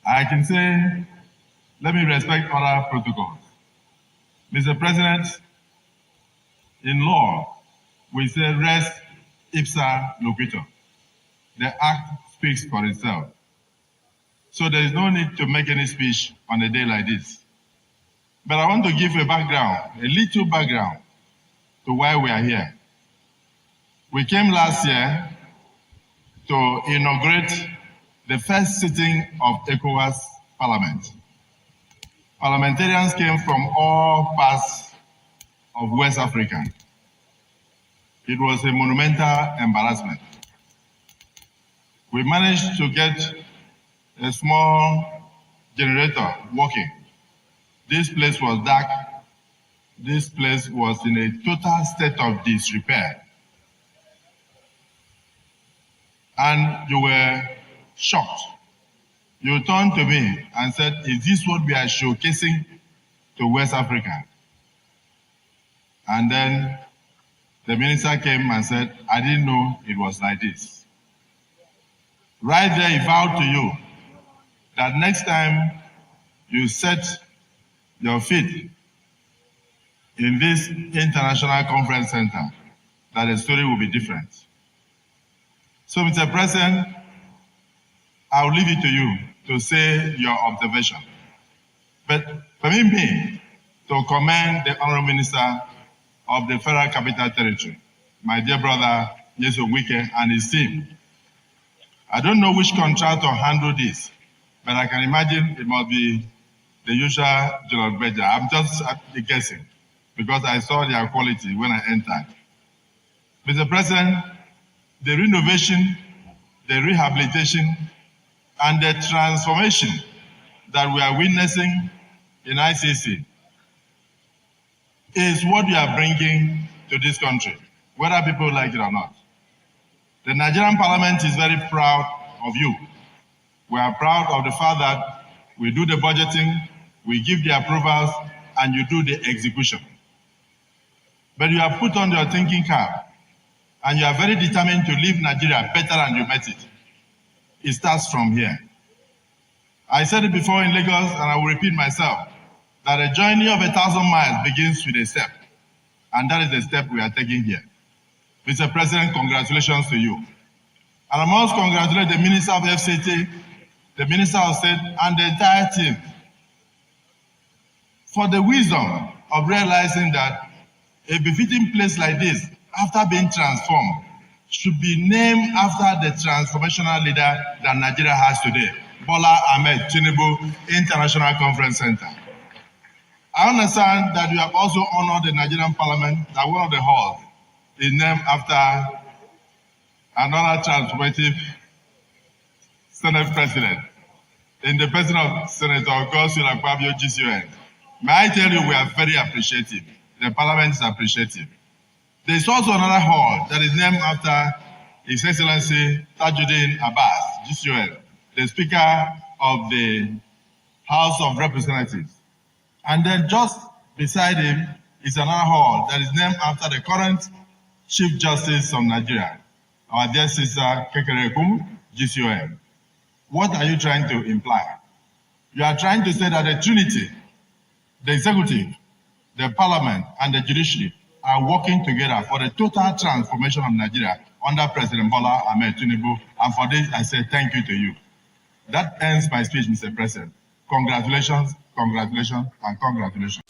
I can say, let me respect other protocols. Mr. President, in law, we say res ipsa loquitur. The act speaks for itself. So there is no need to make any speech on a day like this. But I want to give a little background to why we are here. We came last year to inaugurate the first sitting of ECOWAS Parliament. Parliamentarians came from all parts of West Africa. It was a monumental embarrassment. We managed to get a small generator working. This place was dark. This place was in a total state of disrepair. And you were shocked. You turned to me and said, is this what we are showcasing to West Africa? And then the minister came and said, I didn't know it was like this. Right there, he vowed to you that next time you set your feet in this international conference center, that the story will be different. So, Mr. President, I will leave it to you to say your observation. But permit me to commend the Honorable Minister of the Federal Capital Territory, my dear brother, Yeso Wike, and his team. I don't know which contractor handled this, but I can imagine it must be the usual General Beja. I'm just guessing, because I saw their quality when I entered. Mr. President, the renovation, the rehabilitation, and the transformation that we are witnessing in ICC is what we are bringing to this country, whether people like it or not. The Nigerian Parliament is very proud of you. We are proud of the fact that we do the budgeting, we give the approvals, and you do the execution. But you have put on your thinking cap, and you are very determined to leave Nigeria better than you met it. It starts from here. I said it before in Lagos, and I will repeat myself, that a journey of 1,000 miles begins with a step, and that is the step we are taking here. Mr. President, congratulations to you. And I must congratulate the Minister of FCT, the Minister of State, and the entire team for the wisdom of realizing that a befitting place like this, after being transformed, should be named after the transformational leader that Nigeria has today, Bola Tinubu International Conference Center. I understand that you have also honored the Nigerian Parliament, that one of the halls is named after another transformative Senate President, in the person of Senator Akpabio GCON. May I tell you, we are very appreciative. The Parliament is appreciative. There is also another hall that is named after His Excellency Tajuddin Abbas, GCON, the Speaker of the House of Representatives. And then just beside him is another hall that is named after the current Chief Justice of Nigeria, our dear sister Kekerekum, GCON. What are you trying to imply? You are trying to say that the Trinity, the executive, the parliament, and the judiciary are working together for the total transformation of Nigeria under President Bola Tinubu. And for this, I say thank you to you. That ends my speech, Mr. President. Congratulations, congratulations, and congratulations.